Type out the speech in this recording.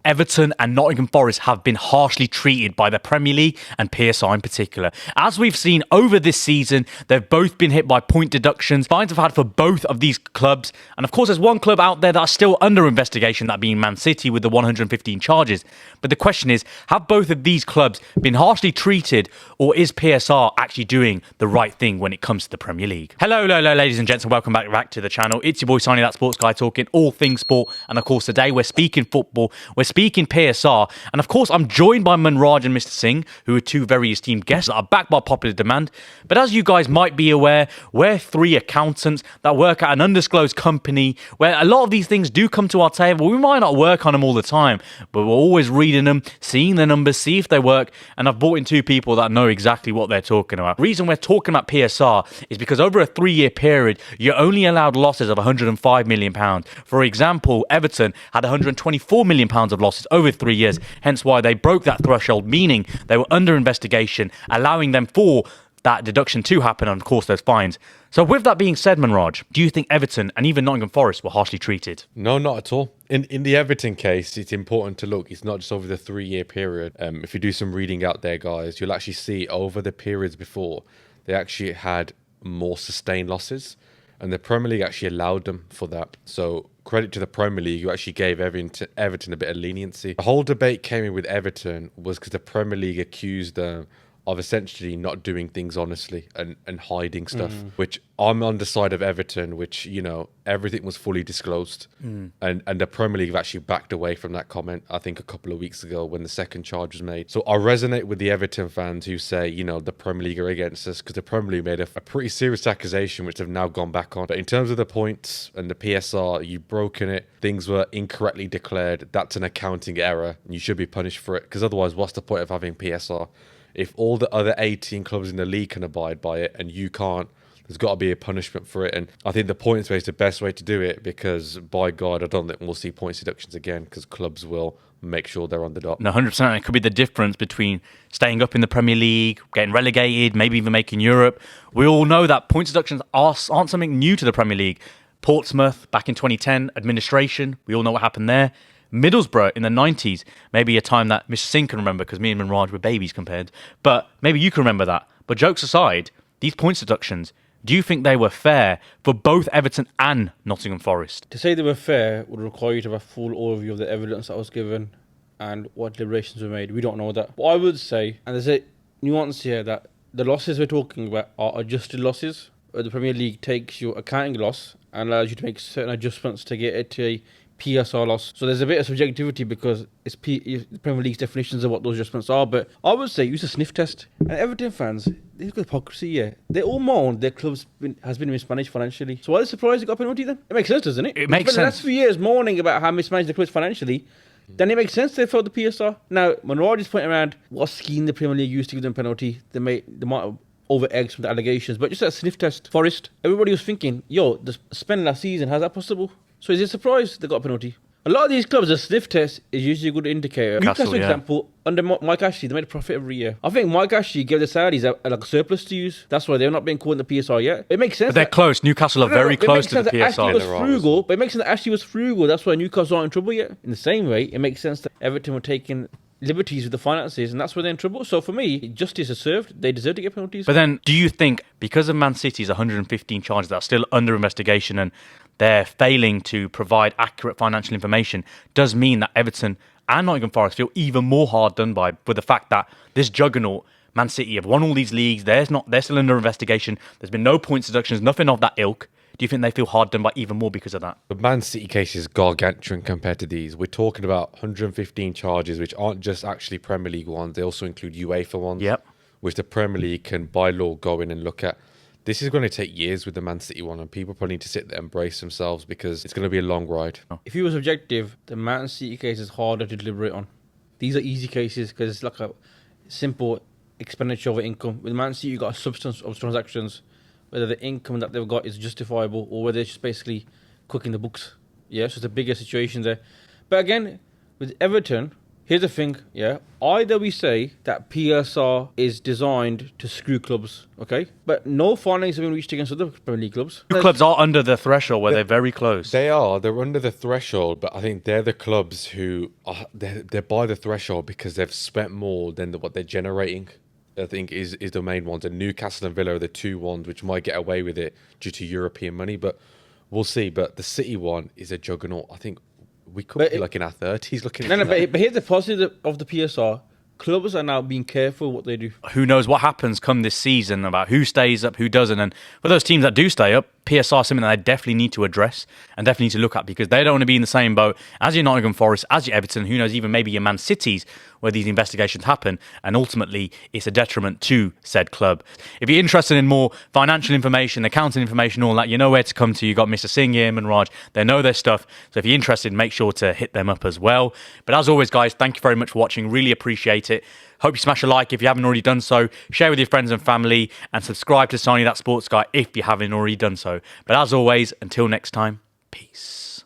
Everton and Nottingham Forest have been harshly treated by the Premier League and PSR in particular. As we've seen over this season, they've both been hit by point deductions. Fines have had for both of these clubs. And of course, there's one club out there that's still under investigation, that being Man City with the 115 charges. But the question is, have both of these clubs been harshly treated, or is PSR actually doing the right thing when it comes to the Premier League? Hello, ladies and gents, and welcome back to the channel. It's your boy Sani-That sports guy talking all things sport. And of course, today we're speaking football. We're speaking PSR, and of course I'm joined by Manraj and Mr Singh, who are two very esteemed guests that are backed by popular demand. But as you guys might be aware, we're three accountants that work at an undisclosed company where a lot of these things do come to our table. We might not work on them all the time, but we're always reading them, seeing the numbers, see if they work, and I've brought in two people that know exactly what they're talking about. The reason we're talking about PSR is because over a 3-year period, you're only allowed losses of £105 million. For example, Everton had £124 million of losses over 3 years, hence why they broke that threshold, meaning they were under investigation, allowing them for that deduction to happen, and of course those fines. So with that being said, Manraj, do you think Everton and even Nottingham Forest were harshly treated? No, not at all. In the Everton case, it's important to look. It's not just over the 3-year period. If you do some reading out there, guys, you'll actually see over the periods before, they actually had more sustained losses. And the Premier League actually allowed them for that. So credit to the Premier League, who actually gave Everton a bit of leniency. The whole debate came in with Everton was because the Premier League accused them of essentially not doing things honestly and hiding stuff, which I'm on the side of Everton, which, you know, everything was fully disclosed. And the Premier League have actually backed away from that comment, I think a couple of weeks ago when the second charge was made. So I resonate with the Everton fans who say, you know, the Premier League are against us, because the Premier League made a pretty serious accusation, which they've now gone back on. But in terms of the points and the PSR, you've broken it. Things were incorrectly declared. That's an accounting error, and you should be punished for it, because otherwise, what's the point of having PSR? If all the other 18 clubs in the league can abide by it and you can't, there's got to be a punishment for it. And I think the points way is the best way to do it, because by God, I don't think we'll see points deductions again, because clubs will make sure they're on the dot. No, 100%. It could be the difference between staying up in the Premier League, getting relegated, maybe even making Europe. We all know that points deductions aren't something new to the Premier League. Portsmouth back in 2010, administration, we all know what happened there. Middlesbrough in the 90s, maybe a time that Mr Singh can remember, because me and Manraj were babies compared, but maybe you can remember that. But jokes aside, these points deductions, do you think they were fair for both Everton and Nottingham Forest? To say they were fair would require you to have a full overview of the evidence that was given and what deliberations were made. We don't know that. What I would say, and there's a nuance here, that the losses we're talking about are adjusted losses, where the Premier League takes your accounting loss and allows you to make certain adjustments to get it to a PSR loss. So there's a bit of subjectivity, because it's the Premier League's definitions of what those adjustments are. But I would say use a sniff test. And Everton fans, they've got hypocrisy here. They all moan their club's has been mismanaged financially. So why are they surprised they got a penalty then? It makes sense, doesn't it? It makes sense. The last few years moaning about how mismanaged the club's financially, then it makes sense they felt the PSR. Now, Manraj is pointing around what scheme the Premier League used to give them penalty. They might have over-egged some of the allegations. But just that sniff test, Forest, everybody was thinking, yo, the spend last season, how's that possible? So is it a surprise they got a penalty? A lot of these clubs, a sniff test is usually a good indicator. Newcastle, for example, under Mike Ashley, they made a profit every year. I think Mike Ashley gave the Saudis like a surplus to use. That's why they're not being caught in the PSR yet. It makes sense. But they're close. Newcastle are very close to the PSR. Ashley was frugal, but it makes sense that Ashley was frugal. That's why Newcastle aren't in trouble yet. In the same way, it makes sense that Everton were taking liberties with the finances, and that's where they're in trouble. So for me, justice is served. They deserve to get penalties. But then, do you think, because of Man City's 115 charges that are still under investigation and they're failing to provide accurate financial information, does mean that Everton and Nottingham Forest feel even more hard done by with the fact that this juggernaut, Man City, have won all these leagues, they're still under investigation, there's been no points deductions, nothing of that ilk. Do you think they feel hard done by even more because of that? The Man City case is gargantuan compared to these. We're talking about 115 charges, which aren't just actually Premier League ones, they also include UEFA ones, which the Premier League can, by law, go in and look at. This is going to take years with the Man City one, and people probably need to sit there and brace themselves, because it's going to be a long ride. If you was objective, the Man City case is harder to deliberate on. These are easy cases because it's like a simple expenditure over income. With Man City, you got a substance of transactions, whether the income that they've got is justifiable or whether it's just basically cooking the books. Yeah, so it's a bigger situation there. But again, with Everton, Here's the thing, yeah. Either we say that PSR is designed to screw clubs, okay? But no findings have been reached against other Premier League clubs. Clubs are under the threshold where they're very close. They're under the threshold, but I think they're the clubs who are they're by the threshold because they've spent more than what they're generating. I think is the main ones. And Newcastle and Villa are the two ones which might get away with it due to European money, but we'll see. But the City one is a juggernaut. I think we could be like in our 30s looking at But here's the positive of the PSR. Clubs are now being careful what they do. Who knows what happens come this season about who stays up, who doesn't. And for those teams that do stay up, PSR is something that they definitely need to address and definitely need to look at because they don't want to be in the same boat as your Nottingham Forest, as your Everton, who knows, even maybe your Man Cities, where these investigations happen. And ultimately, it's a detriment to said club. If you're interested in more financial information, accounting information, all that, you know where to come to. You've got Mr Singh here, Manraj. They know their stuff. So if you're interested, make sure to hit them up as well. But as always, guys, thank you very much for watching. Really appreciate it. Hope you smash a like if you haven't already done so. Share with your friends and family and subscribe to Sani-That Sports Guy if you haven't already done so. But as always, until next time, peace.